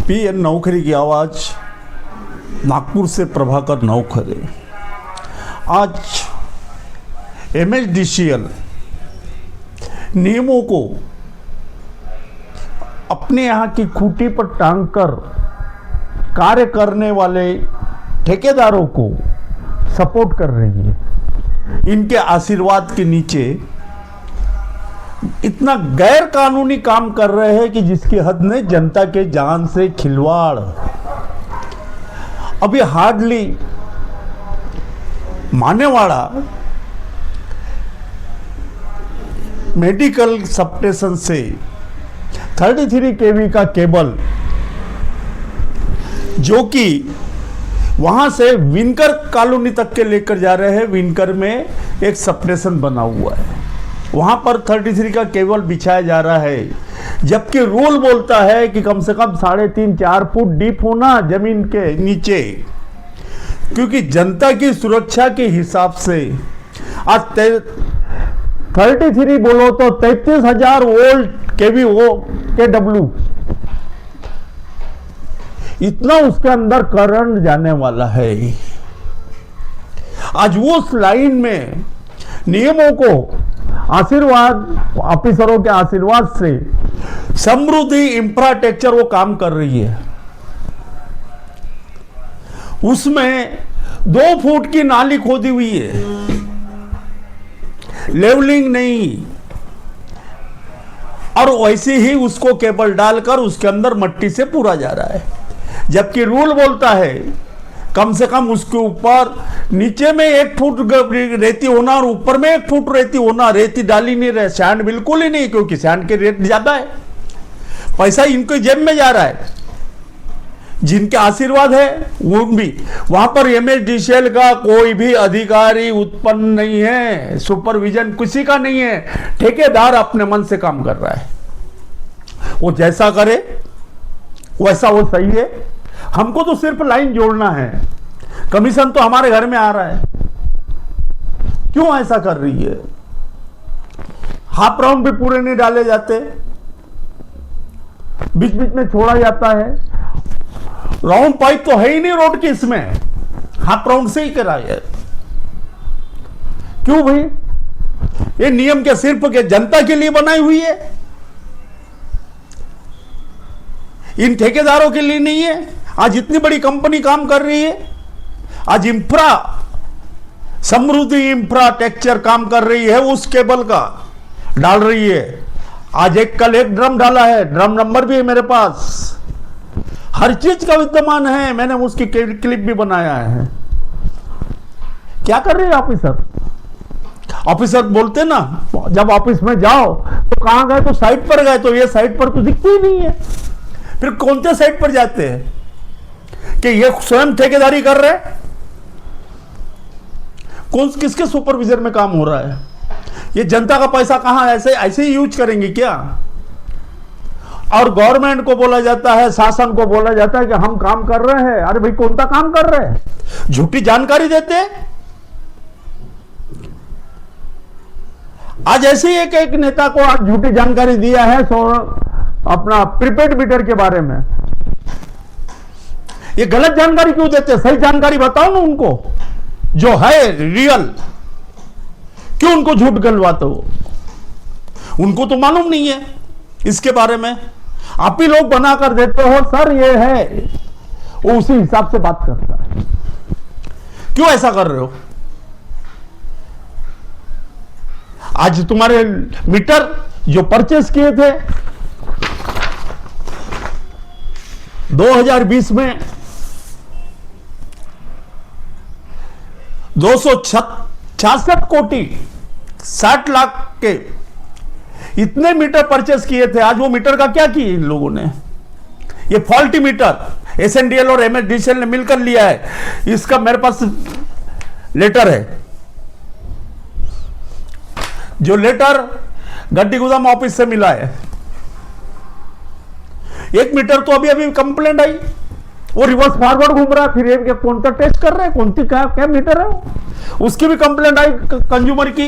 PN नौखरी की आवाज़, नागपुर से प्रभाकर नौखरे। आज एमएचडीसीएल नियमों को अपने यहाँ की खूंटी पर टांगकर कार्य करने वाले ठेकेदारों को सपोर्ट कर रही है। इनके आशीर्वाद के नीचे इतना गैर कानूनी काम कर रहे हैं कि जिसकी हद नहीं, जनता के जान से खिलवाड़। अभी हार्डली मानेवाड़ा मेडिकल सबस्टेशन से 33 केवी का केबल जो कि वहां से विनकर कॉलोनी तक के लेकर जा रहे हैं। विनकर में एक सबस्टेशन बना हुआ है, वहां पर 33 का केबल बिछाया जा रहा है, जबकि रूल बोलता है कि कम से कम 3.5-4 फुट डीप होना जमीन के नीचे, क्योंकि जनता की सुरक्षा के हिसाब से आज 33 बोलो तो 33,000 वोल्ट केवी KW, इतना उसके अंदर करंट जाने वाला है। आज उस लाइन में नियमों को आशीर्वाद, ऑफिसरों के आशीर्वाद से समृद्धि इंफ्रास्ट्रक्चर वो काम कर रही है। उसमें 2 फुट की नाली खोदी हुई है, लेवलिंग नहीं, और वैसे ही उसको केबल डालकर उसके अंदर मट्टी से पूरा जा रहा है, जबकि रूल बोलता है कम से कम उसके ऊपर नीचे में 1 फुट रेती होना और ऊपर में 1 फुट रेती होना। रेती डाली नहीं रहे, सैंड बिल्कुल ही नहीं, क्योंकि सैंड के रेट ज्यादा है। पैसा इनको जेब में जा रहा है। जिनके आशीर्वाद है वो भी वहां पर एमएचडीसीएल का कोई भी अधिकारी उत्पन्न नहीं है, सुपरविजन किसी का नहीं है। ठेकेदार अपने मन से काम कर रहा है, वो जैसा करे वैसा वो सही है। हमको तो सिर्फ लाइन जोड़ना है, कमीशन तो हमारे घर में आ रहा है। क्यों ऐसा कर रही है? हाफ राउंड भी पूरे नहीं डाले जाते, बीच बीच में छोड़ा जाता है। राउंड पाइप तो है ही नहीं रोड के, इसमें हाफ राउंड से ही कराया। क्यों भाई? ये नियम के सिर्फ के जनता के लिए बनाई हुई है, इन ठेकेदारों के लिए नहीं है। आज इतनी बड़ी कंपनी काम कर रही है, आज समृद्धि इंफ्रास्ट्रक्चर काम कर रही है, उस केबल का डाल रही है। आज कल एक ड्रम डाला है, ड्रम नंबर भी है मेरे पास, हर चीज का विद्यमान है, मैंने उसकी क्लिप भी बनाया है। क्या कर रहे हैं ऑफिसर? ऑफिसर बोलते ना, जब ऑफिस में जाओ तो कहां गए, तो साइट पर गए, तो ये साइट पर तो दिखती ही नहीं है। फिर कौन से साइट पर जाते हैं कि ये स्वयं ठेकेदारी कर रहे हैं? कौन किसके सुपरविजन में काम हो रहा है? ये जनता का पैसा कहां ऐसे ही यूज करेंगे क्या? और गवर्नमेंट को बोला जाता है, शासन को बोला जाता है कि हम काम कर रहे हैं। अरे भाई, कौन सा काम कर रहे हैं? झूठी जानकारी देते हैं। आज ऐसे ही एक नेता को आज झूठी जानकारी दिया है अपना प्रीपेड मीटर के बारे में। ये गलत जानकारी क्यों देते हैं? सही जानकारी बताओ ना उनको, जो है रियल। क्यों उनको झूठ गलवाते हो? उनको तो मालूम नहीं है इसके बारे में, आप ही लोग बना कर देते हो। सर ये है, वो उसी हिसाब से बात करता है। क्यों ऐसा कर रहे हो? आज तुम्हारे मीटर जो परचेस किए थे 2020 में 266 कोटी 60 लाख के इतने मीटर परचेस किए थे। आज वो मीटर का क्या किए इन लोगों ने? ये फॉल्टी मीटर एसएनडीएल और एमएचडीसीएल ने मिलकर लिया है। इसका मेरे पास लेटर है, जो लेटर गड्डी गोदाम ऑफिस से मिला है। एक मीटर तो अभी कंप्लेंट आई, वो रिवर्स फॉरवर्ड घूम रहा है। फिर ये कौन सा टेस्ट कर रहे हैं, कौन सी क्या मीटर है, उसकी भी कंप्लेंट आई कंज्यूमर की।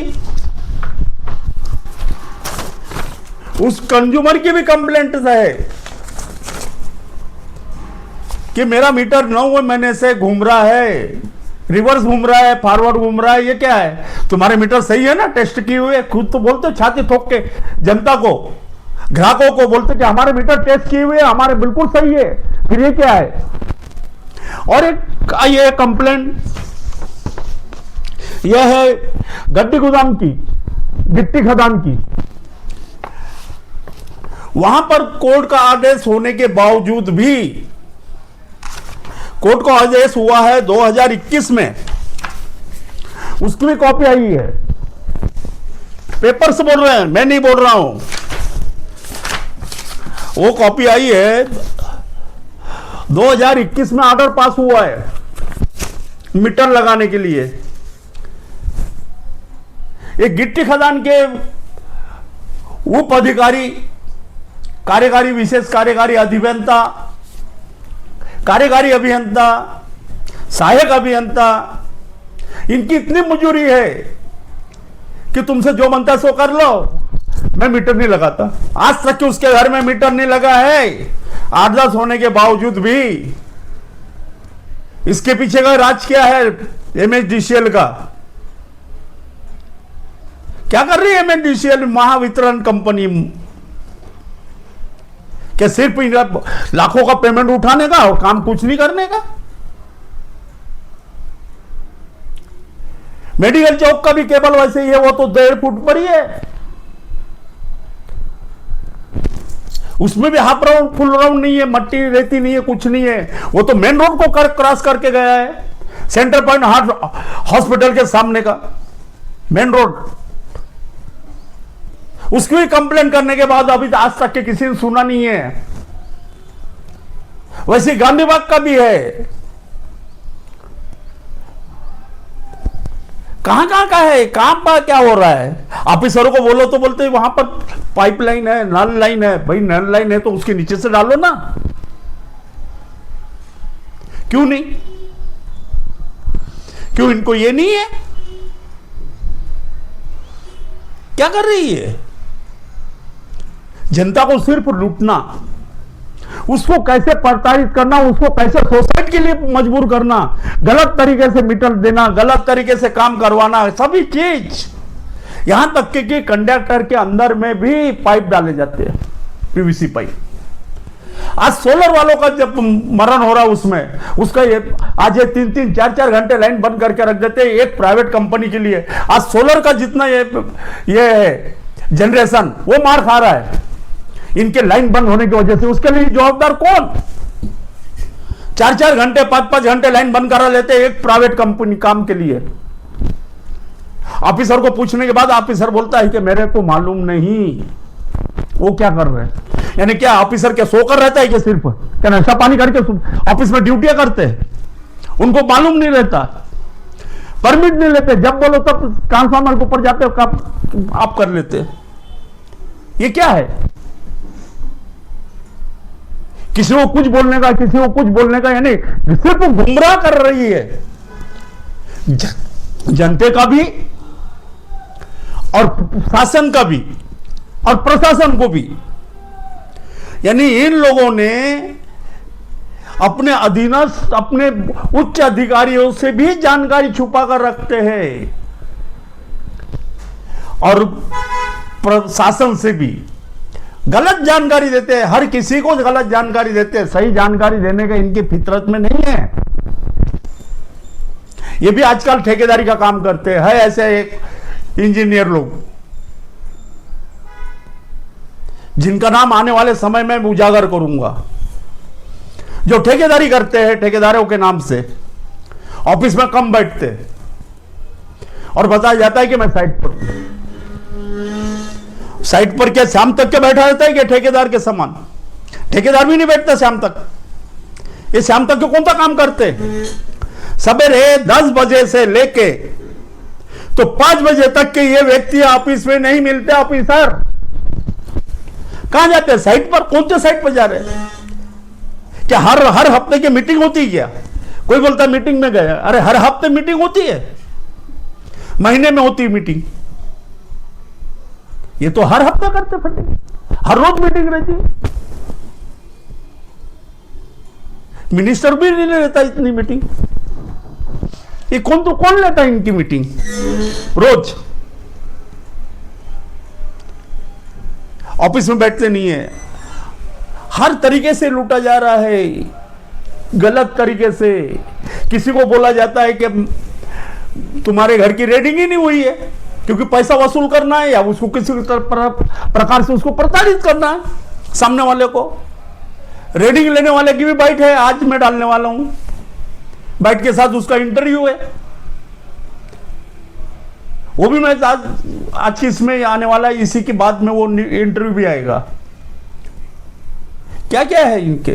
उस कंज्यूमर की भी कंप्लेंट है। कि मेरा मीटर 9 महीने से घूम रहा है, रिवर्स घूम रहा है, फॉरवर्ड घूम रहा है, ये क्या है? तुम्हारे मीटर सही है ना, टेस्ट किए हुए? खुद तो बोलते छाती ठोक के जनता को, ग्राहकों को बोलते कि हमारे मीटर टेस्ट किए हुए, हमारे बिल्कुल सही है, फिर ये क्या है? और एक ये कंप्लेंट यह है गड्डी गोदाम की, गिट्टी खदान की। वहां पर कोर्ट का आदेश होने के बावजूद भी, कोर्ट का आदेश हुआ है 2021 में, उसकी भी कॉपी आई है। पेपर से बोल रहे हैं, मैं नहीं बोल रहा हूं, वो कॉपी आई है। 2021 में ऑर्डर पास हुआ है मीटर लगाने के लिए। एक गिट्टी खदान के उप अधिकारी, कार्यकारी विशेष कार्यकारी अभियंता, कार्यकारी अभियंता, सहायक अभियंता, इनकी इतनी मजूरी है कि तुमसे जो बनता है सो कर लो, मैं मीटर नहीं लगाता। आज तक कि उसके घर में मीटर नहीं लगा है, आदेश होने के बावजूद भी। इसके पीछे का राज क्या है? एमएचडीसीएल का क्या कर रही है? एमएचडीसीएल महावितरण कंपनी क्या सिर्फ लाखों का पेमेंट उठाने का और काम कुछ नहीं करने का? मेडिकल चौक का भी केबल वैसे ही है, वो तो 1.5 फुट पर ही है, उसमें भी हाफ राउंड फुल राउंड नहीं है, मट्टी रेती नहीं है, कुछ नहीं है। वो तो मेन रोड को क्रॉस करके गया है, सेंटर पॉइंट हॉस्पिटल के सामने का मेन रोड। उसकी भी कंप्लेन करने के बाद अभी आज तक के किसी ने सुना नहीं है। वैसे गांधी बाग का भी है, कहां कहां का है, कहां पर क्या हो रहा है? ऑफिसरों को बोलो तो बोलते वहां पर पाइपलाइन है, नल लाइन है। भाई नल लाइन है तो उसके नीचे से डालो ना, क्यों नहीं? क्यों इनको ये नहीं है? क्या कर रही है? जनता को सिर्फ लूटना, उसको कैसे प्रताड़ित करना, उसको कैसे सोसाइट के लिए मजबूर करना, गलत तरीके से मीटर देना, गलत तरीके से काम करवाना, सभी चीज। यहां तक कि कंडक्टर के अंदर में भी पाइप डाले जाते हैं, पीवीसी पाइप। आज सोलर वालों का जब मरण हो रहा है उसमें, उसका ये आज ये 3-3, 4-4 घंटे लाइन बंद करके रख देते हैं एक प्राइवेट कंपनी के लिए। आज सोलर का जितना ये जनरेशन वो मार खा रहा है इनके लाइन बंद होने की वजह से। उसके लिए जवाबदार कौन? 4-4 घंटे 5-5 घंटे लाइन बंद करा लेते हैं एक प्राइवेट कंपनी काम के लिए। ऑफिसर को पूछने के बाद ऑफिसर बोलता है कि मेरे को मालूम नहीं वो क्या कर रहे हैं। यानी क्या ऑफिसर क्या सोकर रहता है कि सिर्फ क्या नशा पानी करके ऑफिस में ड्यूटियां करते हैं? उनको मालूम नहीं रहता, परमिट नहीं लेते, जब बोलो तब ट्रांसफार्मर के ऊपर जाते हो आप कर लेते। ये क्या है? किसी को कुछ बोलने का, किसी को कुछ बोलने का, यानी सिर्फ गुमराह कर रही है जनता का भी और शासन का भी और प्रशासन को भी। यानी इन लोगों ने अपने अधीनस्थ, अपने उच्च अधिकारियों से भी जानकारी छुपा कर रखते हैं और प्रशासन से भी गलत जानकारी देते हैं। हर किसी को गलत जानकारी देते हैं, सही जानकारी देने का इनकी फितरत में नहीं है। ये भी आजकल ठेकेदारी का काम करते हैं। ऐसे एक इंजीनियर लोग जिनका नाम आने वाले समय में उजागर करूंगा, जो ठेकेदारी करते हैं, ठेकेदारों के नाम से ऑफिस में कम बैठते हैं और बताया जाता है कि मैं साइट पर क्या शाम तक क्या बैठा रहता है कि ठेकेदार के समान? ठेकेदार भी नहीं बैठता शाम तक। ये शाम तक कौन सा काम करते? सवेरे 10 बजे से लेके तो 5 बजे तक के ये व्यक्ति ऑफिस में नहीं मिलते। ऑफिसर कहां जाते हैं? साइट पर। कौन से साइट पर जा रहे हैं? क्या हर हफ्ते की मीटिंग होती है क्या? कोई बोलता है मीटिंग में गया। अरे हर हफ्ते मीटिंग होती है, महीने में होती है मीटिंग। ये तो हर हफ्ते करते फटे, हर रोज मीटिंग रहती है। मिनिस्टर भी नहीं लेता इतनी मीटिंग। ये कौन लेता है इनकी मीटिंग रोज? ऑफिस में बैठते नहीं है। हर तरीके से लूटा जा रहा है, गलत तरीके से। किसी को बोला जाता है कि तुम्हारे घर की रेडिंग ही नहीं हुई है, क्योंकि पैसा वसूल करना है या उसको किसी प्रकार से उसको प्रताड़ित करना है। सामने वाले को रेडिंग लेने वाले की भी बाइट है, आज मैं डालने वाला हूं। बाइट के साथ उसका इंटरव्यू है, वो भी मैं आज की इसमें आने वाला है, इसी के बाद में वो इंटरव्यू भी आएगा। क्या क्या है इनके,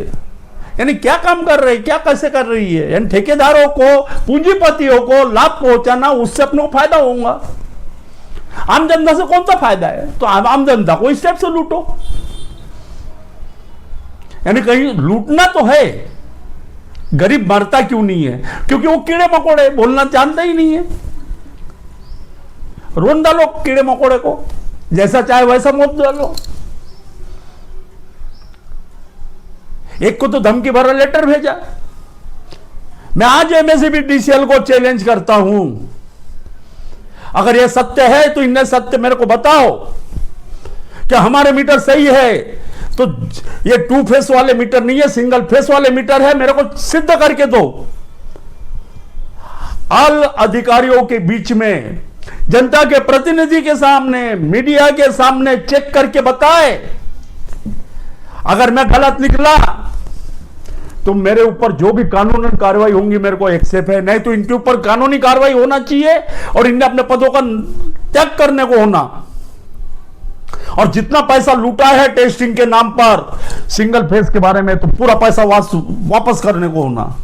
यानी क्या काम कर रहे हैं, क्या कैसे कर रही है। यानी ठेकेदारों को, पूंजीपतियों को लाभ पहुंचाना, उससे अपने को फायदा होगा। आम जनता से कौन सा फायदा है? तो आम जनता को इस टाइप से लूटो। यानी कहीं लूटना तो है, गरीब मरता क्यों नहीं है? क्योंकि वो कीड़े मकोड़े बोलना जानते ही नहीं है। रोन डालो कीड़े मकोड़े को, जैसा चाहे वैसा मौत डालो। एक को तो धमकी भरा लेटर भेजा। मैं आज MSEBDCL को चैलेंज करता हूं, अगर यह सत्य है तो इन्हें सत्य मेरे को बताओ कि हमारे मीटर सही है, तो ये 2 फेस वाले मीटर नहीं है, सिंगल फेस वाले मीटर है, मेरे को सिद्ध करके दो। ऑल अधिकारियों के बीच में, जनता के प्रतिनिधि के सामने, मीडिया के सामने चेक करके बताए। अगर मैं गलत निकला तो मेरे ऊपर जो भी कानूनी कार्रवाई होंगी मेरे को एक्सेप्ट है, नहीं तो इनके ऊपर कानूनी कार्रवाई होना चाहिए और इन्हें अपने पदों का त्याग करने को होना। और जितना पैसा लूटा है टेस्टिंग के नाम पर सिंगल फेस के बारे में, तो पूरा पैसा वापस करने को होना।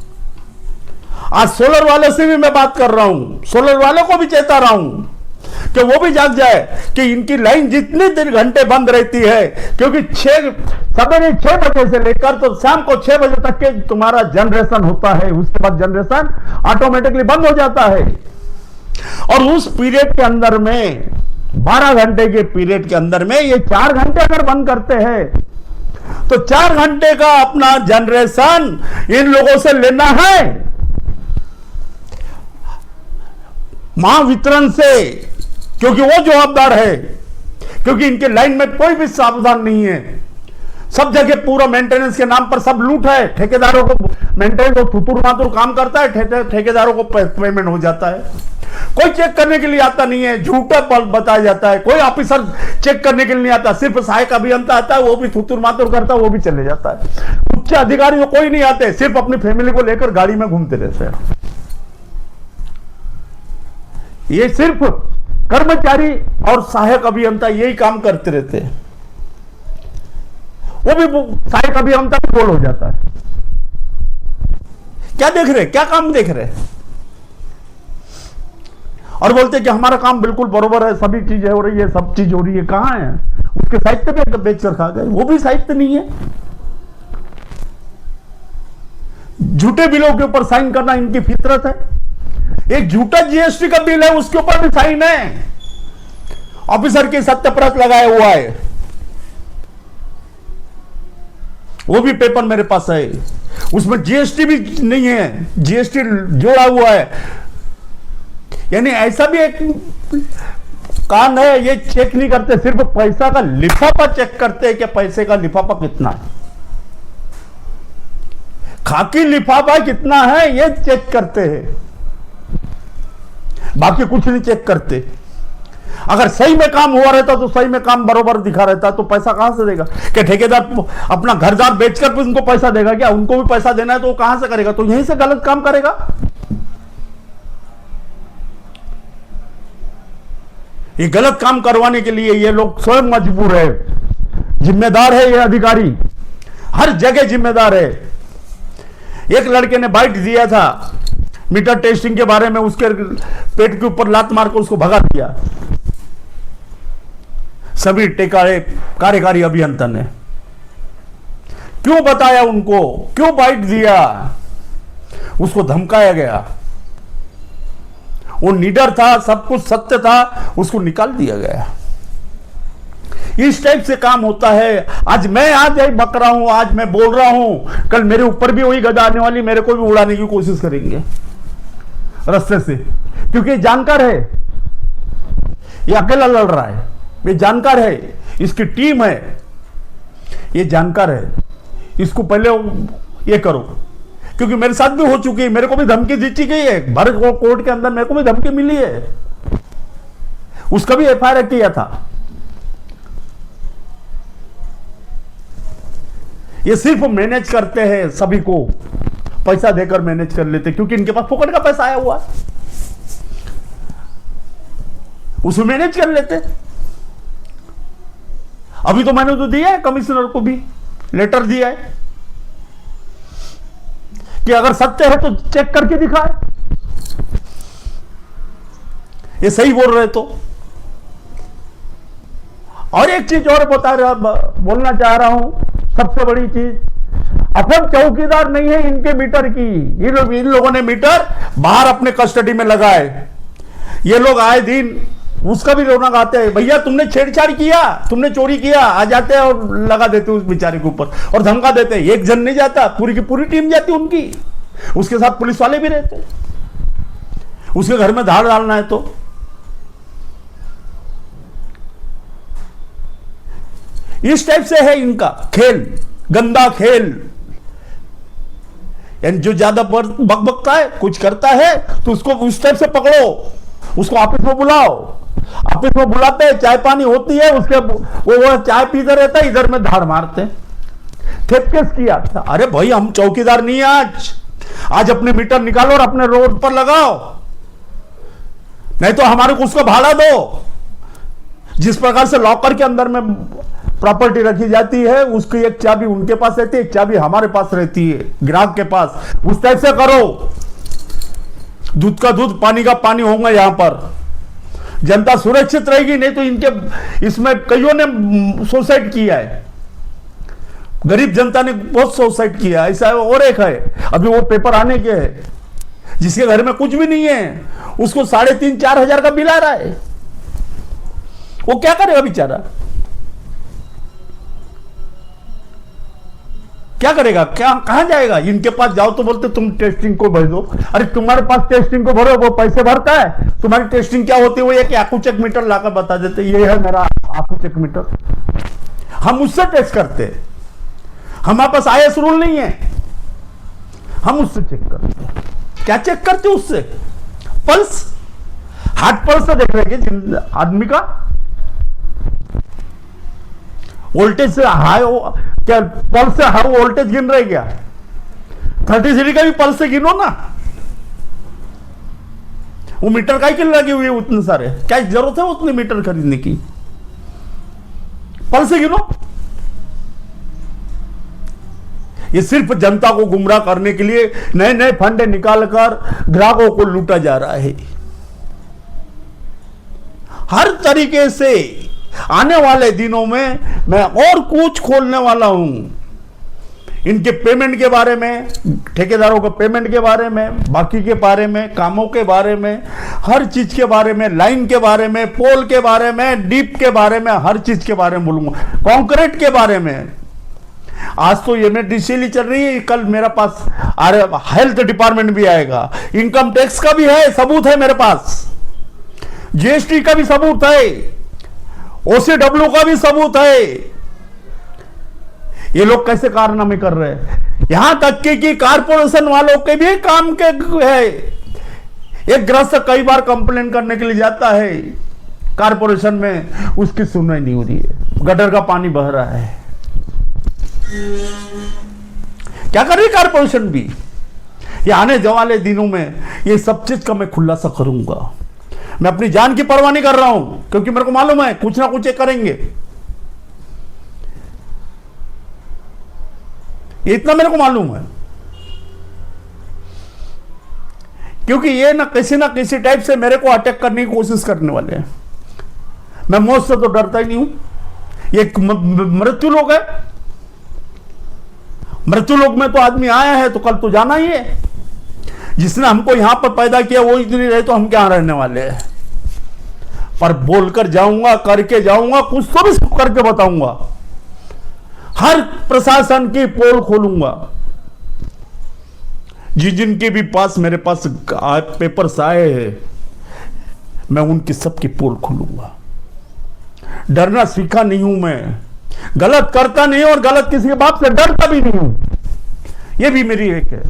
आज सोलर वाले से भी मैं बात कर रहा हूं, सोलर वाले को भी चेता रहा हूं कि वो भी जाग जाए कि इनकी लाइन जितने देर घंटे बंद रहती है, क्योंकि सवेरे 6 बजे से लेकर तो शाम को 6 बजे तक के तुम्हारा जनरेशन होता है, उसके बाद जनरेशन ऑटोमेटिकली बंद हो जाता है। और उस पीरियड के अंदर में 12 घंटे के पीरियड के अंदर में ये 4 घंटे अगर बंद करते हैं, तो 4 घंटे का अपना जनरेशन इन लोगों से लेना है महावितरण से, क्योंकि वो जवाबदार है। क्योंकि इनके लाइन में कोई भी सावधान नहीं है, सब जगह पूरा मेंटेनेंस के नाम पर सब लूट है। ठेकेदारों को मेंटेनेंस और थुतुर मातुर काम करता है, ठेकेदारों को पेमेंट हो जाता है। कोई चेक करने के लिए आता नहीं है, झूठा बताया जाता है। कोई ऑफिसर चेक करने के लिए नहीं आता, सिर्फ सहायक अभियंता आता है, वो भी थुतुर मातुर करता है, वो भी चले जाता है। उच्च अधिकारी तो कोई नहीं आते, सिर्फ अपनी फैमिली को लेकर गाड़ी में घूमते रहते हैं। ये सिर्फ कर्मचारी और सहायक अभियंता यही काम करते रहते हैं। वो भी सहायक अभियंता भी बोल हो जाता है। क्या देख रहे, क्या काम देख रहे, और बोलते कि हमारा काम बिल्कुल बरोबर है, सभी चीजें हो रही है, सब चीज हो रही है। कहां है उसके साहित्य पे बेच कर खा गए, वो भी साहित्य नहीं है। झूठे बिलों के ऊपर साइन करना इनकी फितरत है। एक झूठा GST का बिल है, उसके ऊपर भी साइन है, ऑफिसर की सत्याप्रत लगाया हुआ है, वो भी पेपर मेरे पास है, उसमें GST भी नहीं है, GST जोड़ा हुआ है। यानी ऐसा भी एक कांड है, ये चेक नहीं करते, सिर्फ पैसा का लिफाफा चेक करते हैं कि पैसे का लिफाफा कितना है, खाकी लिफाफा कितना है ये चेक करते हैं, बाकी कुछ नहीं चेक करते। अगर सही में काम हुआ रहता तो सही में काम बरोबर दिखा रहता तो पैसा कहां से देगा? क्या ठेकेदार अपना घर-द्वार बेचकर भी उनको पैसा देगा क्या? उनको भी पैसा देना है तो वो कहां से करेगा? तो यहीं से गलत काम करेगा। ये गलत काम करवाने के लिए ये लोग स्वयं मजबूर है। जिम्मेदार है ये अधिकारी, हर जगह जिम्मेदार है। एक लड़के ने बाइट दिया था मीटर टेस्टिंग के बारे में, उसके पेट के ऊपर लात मारकर उसको भगा दिया सभी कार्यकारी अभियंता ने। क्यों बताया उनको, क्यों बाइट दिया? उसको धमकाया गया, वो निडर था, सब कुछ सत्य था, उसको निकाल दिया गया। इस टाइप से काम होता है। आज मैं आज यही बक रहा हूं, आज मैं बोल रहा हूं, कल मेरे ऊपर भी वही गदा आने वाली, मेरे को भी उड़ाने की कोशिश करेंगे रास्ते से, क्योंकि जानकार है, ये अकेला लड़ रहा है, ये जानकार है, इसकी टीम है, ये जानकार है, इसको पहले ये करो, क्योंकि मेरे साथ भी हो चुकी है, मेरे को भी धमकी दी गई है, भर कोर्ट के अंदर मेरे को भी धमकी मिली है, उसका भी एफआईआर किया था। ये सिर्फ मैनेज करते हैं, सभी को पैसा देकर मैनेज कर लेते, क्योंकि इनके पास फोकट का पैसा आया हुआ, उसमें मैनेज कर लेते। अभी तो मैंने तो दिया है कमिश्नर को भी लेटर दिया है कि अगर सत्य है तो चेक करके दिखाए, ये सही बोल रहे तो। और एक चीज और बोलना चाह रहा हूं, सबसे बड़ी चीज, अपन चौकीदार नहीं है इनके मीटर की, इन लोगों ने मीटर बाहर अपने कस्टडी में लगाए। ये लोग आए दिन उसका भी रौनक आते हैं, भैया तुमने छेड़छाड़ किया, तुमने चोरी किया, आ जाते हैं और लगा देते उस बेचारे के ऊपर और धमका देते हैं। एक जन नहीं जाता, पूरी की पूरी टीम जाती उनकी, उसके साथ पुलिस वाले भी रहते, उसके घर में धाड़ डालना है तो। इस टाइप से है इनका खेल, गंदा खेल। जो ज्यादा बकबकता है, कुछ करता है तो उसको उस टाइप से पकड़ो, उसको ऑफिस में बुलाओ, ऑफिस में बुलाते हैं, चाय पानी होती है, उसके वो चाय पीते रहता है, इधर में धाड़ मारते। थेप केस किया, अरे भाई हम चौकीदार नहीं है, आज अपने मीटर निकालो और अपने रोड पर लगाओ, नहीं तो हमारे को उसका भाड़ा दो। जिस प्रकार से लॉकर के अंदर में प्रॉपर्टी रखी जाती है, उसकी एक चाबी उनके पास रहती है, एक चाबी हमारे पास रहती है, ग्राहक के पास, उस टाइप से करो। दूध का दूध, पानी का पानी होगा यहां पर, जनता सुरक्षित रहेगी। नहीं तो इनके इसमें कईयों ने सुसाइड किया है, गरीब जनता ने बहुत सुसाइड किया, ऐसा और एक है, अभी वो पेपर आने के है, जिसके घर में कुछ भी नहीं है, उसको 3,500-4 हजार का बिल आ रहा है, वो क्या करेगा बेचारा, क्या करेगा, क्या कहां जाएगा। इनके पास जाओ तो बोलते तुम टेस्टिंग को भेज दो, अरे तुम्हारे पास टेस्टिंग को भरो, वो पैसे भरता है, तुम्हारी टेस्टिंग क्या होती है, वो एक आंखों मीटर लाकर बता देते, ये है मेरा आंखों मीटर, हम उससे टेस्ट करते हैं, हमारे पास आईएस रूल नहीं है, हम उससे चेक करते हैं। क्या चेक करते हो उससे, पल्स, हार्ट पल्स से देख रहे हैं आदमी का वोल्टेज से हाई, क्या पल्स से हाई वोल्टेज गिन रहे क्या, 30 का भी पल्स से गिनो ना, वो मीटर का ही लगे हुए उतने सारे, क्या जरूरत है उतने मीटर खरीदने की, पल्स से गिनो। ये सिर्फ जनता को गुमराह करने के लिए नए नए फंड निकालकर ग्राहकों को लूटा जा रहा है। हर तरीके से आने वाले दिनों में मैं और कुछ खोलने वाला हूं, इनके पेमेंट के बारे में, ठेकेदारों के पेमेंट के बारे में, बाकी के बारे में, कामों के बारे में, हर चीज के बारे में, लाइन के बारे में, पोल के बारे में, डीप के बारे में, हर चीज के बारे में बोलूंगा, कंक्रीट के बारे में। आज तो एमएसडीसी चल रही है, कल मेरे पास हेल्थ डिपार्टमेंट भी आएगा, इनकम टैक्स का भी है, सबूत है मेरे पास, जीएसटी का भी सबूत है, ओसीडब्ल्यू का भी सबूत है। ये लोग कैसे कारनामे कर रहे हैं, यहां तक कि कारपोरेशन वालों के भी काम के है। एक ग्रस्त कई बार कंप्लेन करने के लिए जाता है कारपोरेशन में, उसकी सुनवाई नहीं हो रही है, गटर का पानी बह रहा है। क्या कर रही कारपोरेशन भी। ये आने वाले दिनों में ये सब चीज का मैं खुलासा करूंगा। मैं अपनी जान की परवाह नहीं कर रहा हूं, क्योंकि मेरे को मालूम है कुछ ना कुछ करेंगे, ये इतना मेरे को मालूम है, क्योंकि ये ना किसी टाइप से मेरे को अटैक करने की कोशिश करने वाले हैं। मैं मौत से तो डरता ही नहीं हूं, ये मृत्यु लोक है, मृत्यु लोक में तो आदमी आया है तो कल तो जाना ही है। जिसने हमको यहां पर पैदा किया वो इतनी रहे तो हम क्या रहने वाले हैं। पर बोलकर जाऊंगा, करके जाऊंगा, कुछ तो भी करके बताऊंगा। हर प्रशासन की पोल खोलूंगा। जिनके भी पास मेरे पास पेपर्स आए हैं, मैं उनकी सबकी पोल खोलूंगा। डरना सीखा नहीं हूं मैं, गलत करता नहीं और गलत किसी के बाप से डरता भी नहीं हूं। यह भी मेरी एक है।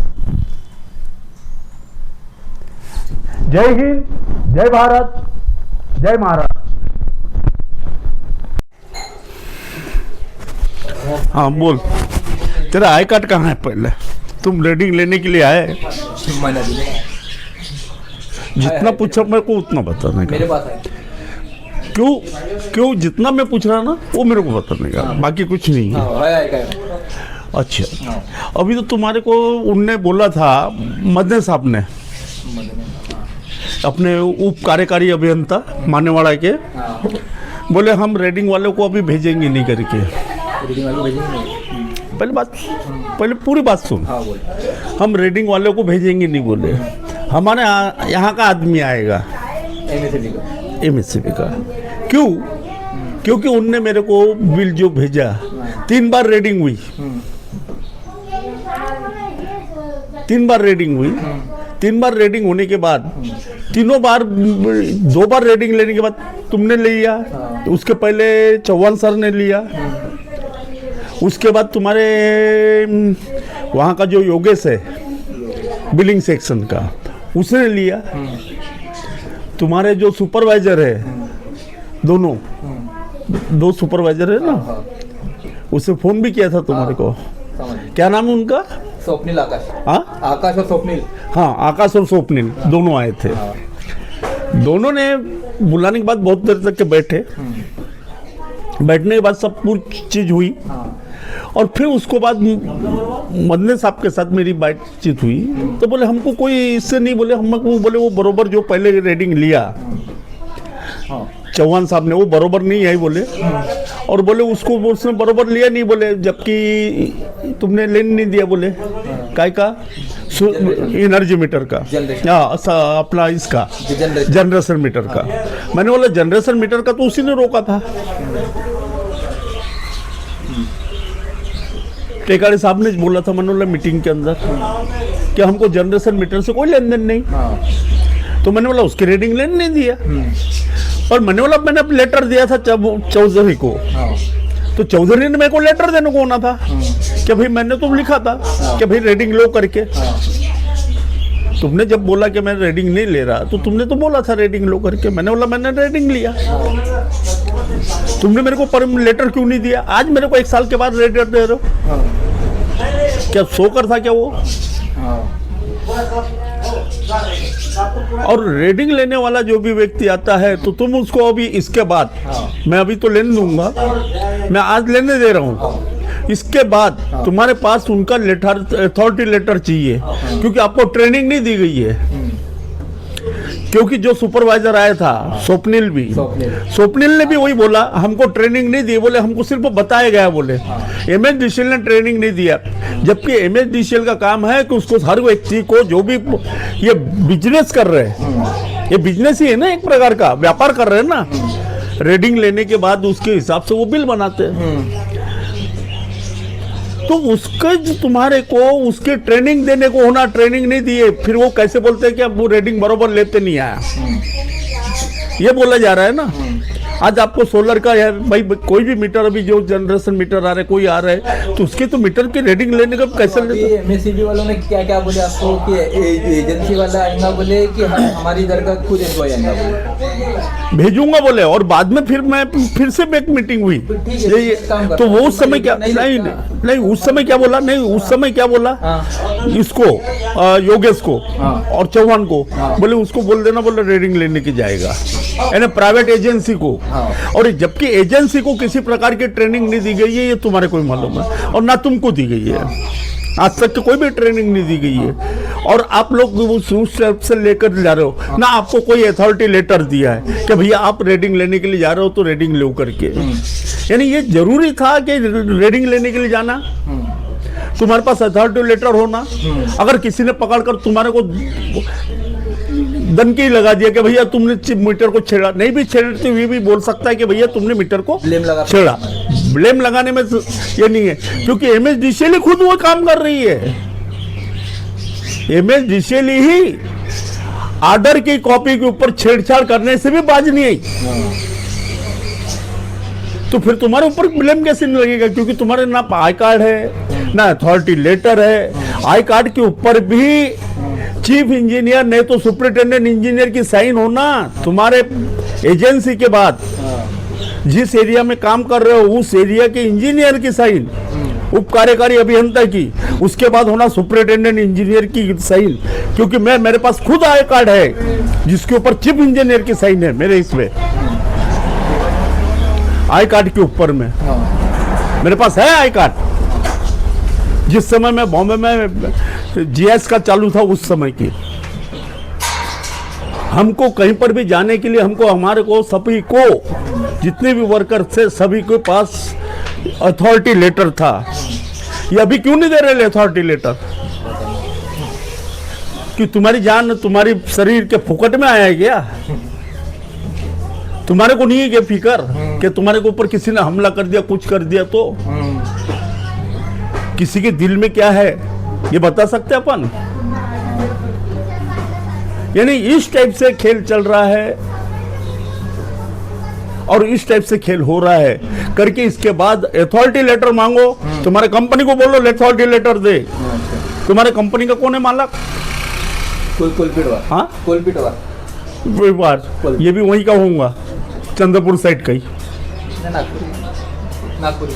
जय हिंद, जय भारत, जय महाराज। हाँ बोल, तेरा आई कार्ड कहाँ है? पहले तुम रीडिंग लेने के लिए आए? जितना पूछा मेरे को उतना बताने का। मेरे पास है। क्यों जितना मैं पूछ रहा ना वो मेरे को बताने का, बाकी कुछ नहीं है। अच्छा, अभी तो तुम्हारे को उनने बोला था, मदन साहब ने, अपने उप कार्यकारी अभियंता मानेवाड़ा के, बोले हम रीडिंग वालों को अभी भेजेंगे नहीं करके। पहले पूरी बात सुन। हम रीडिंग वालों को भेजेंगे नहीं बोले, हमारे यहाँ का आदमी आएगा एमएससीबी का। क्यों? क्योंकि उनने मेरे को बिल जो भेजा, 3 बार रीडिंग हुई, 3 बार रीडिंग हुई। 3 बार रीडिंग होने के बाद, 2 बार रीडिंग लेने के बाद तुमने लिया, उसके पहले चौहान सर ने लिया, उसके बाद तुम्हारे वहाँ का जो योगेश है बिलिंग सेक्शन का, उसने लिया। तुम्हारे जो सुपरवाइजर है, दो सुपरवाइजर है ना, उससे फोन भी किया था तुम्हारे को। क्या नाम है उनका? स्वप्निल, आकाश। हाँ, आकाश और स्वप्निल। हाँ, आकाश और स्वप्निल दोनों आए थे। दोनों ने बुलाने के बाद बहुत देर तक के बैठे। बैठने के बाद सब पूरी चीज हुई। और फिर उसको बाद मदन साहब के साथ मेरी बातचीत हुई, तो बोले हमको कोई इससे नहीं, बोले हमको बोले वो बरोबर जो पहले रीडिंग लिया चौहान साहब ने, वो बरोबर नहीं आई बोले। और बोले उसने बरोबर लिया नहीं बोले, जबकि तुमने लेने नहीं दिया बोले। काय का? एनर्जी मीटर का, अपना इसका जनरेशन मीटर का। मैंने बोला जनरेशन मीटर का तो उसी ने रोका था। टेकाड़ी साहब ने बोला था मनोला मीटिंग के अंदर कि हमको जनरेशन मीटर से कोई लेन देन नहीं। तो मैंने बोला उसकी रीडिंग लेने नहीं दिया। और मैंने बोला मैंने लेटर दिया था चौधरी को, तो चौधरी ने मेरे को लेटर देने को होना था कि भाई मैंने तो लिखा था कि भाई रीडिंग लो करके। तुमने जब बोला कि मैं रीडिंग नहीं ले रहा, तो तुमने तो बोला था रीडिंग लो करके। मैंने बोला मैंने रीडिंग लिया। तुमने मेरे को लेटर क्यों नहीं दिया? आज मेरे को 1 साल के बाद लेटर दे रहे हो। क्या सोकर था क्या वो? और रीडिंग लेने वाला जो भी व्यक्ति आता है, तो तुम उसको अभी इसके बाद, मैं अभी तो लेने दूंगा, मैं आज लेने दे रहा हूँ, इसके बाद तुम्हारे पास उनका लेटर, अथॉरिटी लेटर चाहिए, क्योंकि आपको ट्रेनिंग नहीं दी गई है। क्योंकि जो सुपरवाइजर आया था स्वप्निल ने भी वही बोला, हमको ट्रेनिंग नहीं दी बोले, हमको सिर्फ बताया गया बोले। एमएसडीसीएल ने ट्रेनिंग नहीं दिया, जबकि एमएसडीसीएल का काम है कि उसको हर व्यक्ति को, जो भी ये बिजनेस कर रहे हैं, ये बिजनेस ही है ना, एक प्रकार का व्यापार कर रहे हैं ना, रीडिंग लेने के बाद उसके हिसाब से वो बिल बनाते हैं। तो उसके जो तुम्हारे को उसके ट्रेनिंग देने को होना, ट्रेनिंग नहीं दिए, फिर वो कैसे बोलते हैं कि अब वो रीडिंग बरोबर लेते नहीं आया, ये बोला जा रहा है ना। आज आपको सोलर का यार भाई, कोई भी मीटर, अभी जो जनरेशन मीटर आ रहा है, कोई आ रहा है, तो उसके तो मीटर की रीडिंग लेने का कैसे लेते? एमएससीबी वालों ने क्या क्या बोले आपको कि एजेंसी वाला आएगा बोले कि हमारी इधर का खुद एम्प्लॉय आएगा बोले, भेजूंगा बोले। और बाद में फिर से एक मीटिंग हुई, तो वो उस समय क्या नहीं उस समय क्या बोला, नहीं उस समय क्या बोला, इसको योगेश को और चौहान को बोले उसको बोल देना, बोले रीडिंग लेने की जाएगा, यानी प्राइवेट एजेंसी को। और जबकि एजेंसी को किसी प्रकार की ट्रेनिंग नहीं दी गई है, ये तुम्हारे को मालूम है, और ना तुमको दी गई है। आज तक तो कोई भी ट्रेनिंग नहीं दी गई है। और आप लोग उस स्टेप से लेकर जा रहे हो ना, आपको कोई अथॉरिटी लेटर दिया है कि भैया आप रीडिंग लेने के लिए जा रहे हो तो रीडिंग लो करके। यानी ये जरूरी था कि रीडिंग लेने के लिए जाना, तुम्हारे पास अथॉरिटी लेटर होना। अगर किसी ने पकड़कर तुम्हारे को दनकी लगा दिया कि भैया तुमने मीटर को छेड़ा, नहीं भी छेड़ते हुए भी बोल सकता है कि भैया तुमने मीटर को ब्लेम लगा छेड़ा। ब्लेम लगाने में ये नहीं है, क्योंकि एमएसडीसीएल खुद वो काम कर रही है। एमएसडीसीएल ही ऑर्डर की कॉपी के ऊपर छेड़छाड़ करने से भी बाज नहीं आई, तो फिर तुम्हारे ऊपर ब्लेम कैसे नहीं लगेगा? क्योंकि तुम्हारे ना आई कार्ड है ना अथॉरिटी लेटर है। आई कार्ड के ऊपर भी चीफ इंजीनियर नहीं तो सुपरिटेंडेंट इंजीनियर की साइन होना, तुम्हारे एजेंसी के बाद जिस एरिया में काम कर रहे हो उस एरिया के इंजीनियर की साइन, उप कार्यकारी अभियंता की, उसके बाद होना सुपरिटेंडेंट इंजीनियर की साइन। क्योंकि मेरे पास खुद आई कार्ड है जिसके ऊपर चीफ इंजीनियर की साइन है मेरे इसमें आई कार्ड के ऊपर में। मेरे पास है आई कार्ड, जिस समय मैं बॉम्बे में जीएस का चालू था उस समय की। हमको कहीं पर भी जाने के लिए हमको हमारे को सभी को जितने भी वर्कर थे सभी के पास अथॉरिटी लेटर था। ये अभी क्यों नहीं दे रहे अथॉरिटी लेटर? कि तुम्हारी जान तुम्हारी शरीर के फुकट में आया है क्या? तुम्हारे को नहीं है क्या फिकर कि तुम्हारे को ऊपर किसी ने हमला कर दिया, कुछ कर दिया तो किसी के दिल में क्या है ये बता सकते अपन? यानी इस टाइप से खेल चल रहा है और इस टाइप से खेल हो रहा है करके इसके बाद अथॉरिटी लेटर मांगो। तुम्हारे कंपनी को बोलो अथॉरिटी लेटर दे। तुम्हारे कंपनी का कौन है मालक? कोलपीटवार। हाँ, कोलपीटवार। ये भी वहीं का होऊंगा, चंद्रपुर साइड का ही। नागपुर।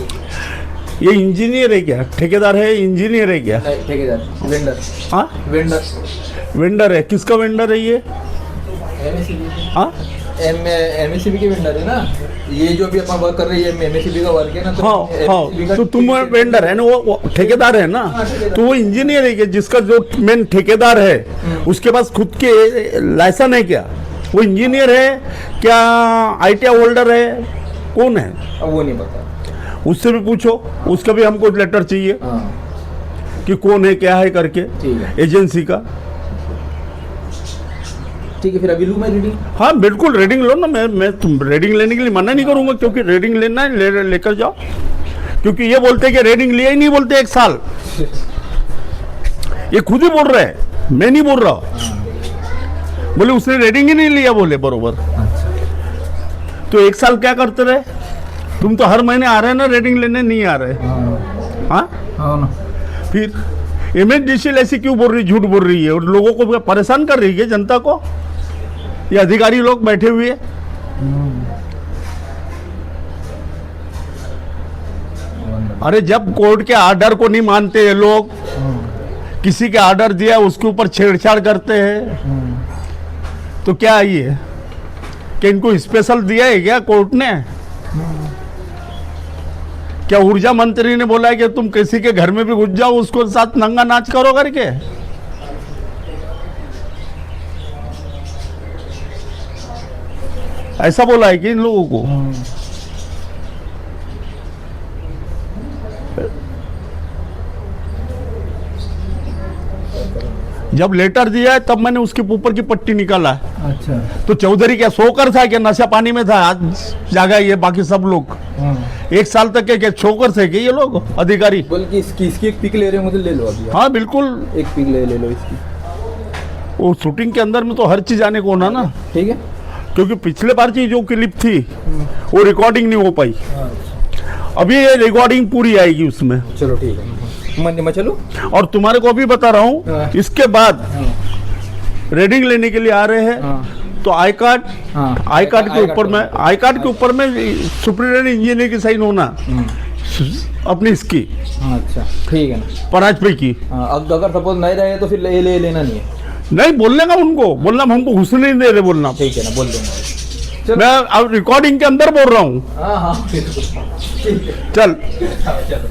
ये इंजीनियर है क्या? ठेकेदार है? इंजीनियर है क्या? ठेकेदार, वेंडर। हाँ, वेंडर है। किसका वेंडर है ये? हाँ, एमएससीबी के वेंडर है ना। ये जो भी अपन वर्क कर रहे हैं एमएससीबी का वर्क है ना। हाँ, तो तुम वेंडर है ना, वो ठेकेदार है ना। तो वो इंजीनियर है क्या? जिसका जो मेन ठेकेदार है उसके पास खुद के लाइसेंस है क्या? वो इंजीनियर है क्या? आईटीआई होल्डर है? कौन है? अब वो नहीं पता, उससे भी पूछो। उसका भी हमको लेटर चाहिए कि कौन है क्या है करके एजेंसी का। ठीक है, फिर अभी लूँ मैं रीडिंग? हाँ बिल्कुल, रीडिंग लो ना। मैं तुम रीडिंग लेने के लिए मना नहीं करूंगा, क्योंकि रीडिंग लेना है लेकर जाओ। क्योंकि ये बोलते हैं कि रीडिंग लिया ही नहीं, बोलते 1 साल। ये खुद ही बोल रहे हैं, मैं नहीं बोल रहा। बोले उसने रीडिंग ही नहीं लिया, बोले बरोबर। तो 1 साल क्या करते रहे? तुम तो हर महीने आ रहे हैं ना रीडिंग लेने, नहीं आ रहे? हाँ, फिर एमएसडीसीएल ऐसी क्यों बोल रही, झूठ बोल रही है और लोगों को परेशान कर रही है, जनता को? ये अधिकारी लोग बैठे हुए हैं। अरे जब कोर्ट के ऑर्डर को नहीं मानते ये लोग, किसी के ऑर्डर दिया उसके ऊपर छेड़छाड़ करते हैं, तो क्या ये कि इनको स्पेशल दिया है क्या कोर्ट ने? क्या ऊर्जा मंत्री ने बोला है कि तुम किसी के घर में भी घुस जाओ उसको साथ नंगा नाच करो करके? ऐसा बोला है कि इन लोगों को? जब लेटर दिया है तब मैंने उसके ऊपर की पट्टी निकाला है। अच्छा, तो चौधरी क्या सोकर था क्या? नशा पानी में था? आज जागा ये बाकी सब लोग 1 साल तक क्या छोकर थे कि ये लोग अधिकारी? बल्कि इसकी एक पिक ले रहे हो तो ले लो अभी। हाँ बिल्कुल, एक पिक ले लो इसकी। वो शूटिंग के अंदर में तो हर चीज आने को होना ना। ठीक है, क्योंकि पिछले बार की जो क्लिप थी वो रिकॉर्डिंग नहीं हो पाई। अभी ये रिकॉर्डिंग पूरी आएगी उसमें। चलो ठीक है, मैं चलूं? और तुम्हारे को अभी बता रहा हूँ, इसके बाद रीडिंग लेने के लिए आ रहे हैं तो आई कार्ड के ऊपर में सुपरिटेंडेंट इंजीनियर की साइन होना अपनी इसकी। अच्छा ठीक है ना, 5 पे की। अब अगर सपोज नहीं रहे तो फिर लेना नहीं है? नहीं, बोलने का उनको, बोलना हमको घुसने नहीं दे रहे, बोलना। ठीक है ना, बोल दूंगा। मैं अब रिकॉर्डिंग के अंदर बोल रहा हूँ। हाँ, चल। चलो।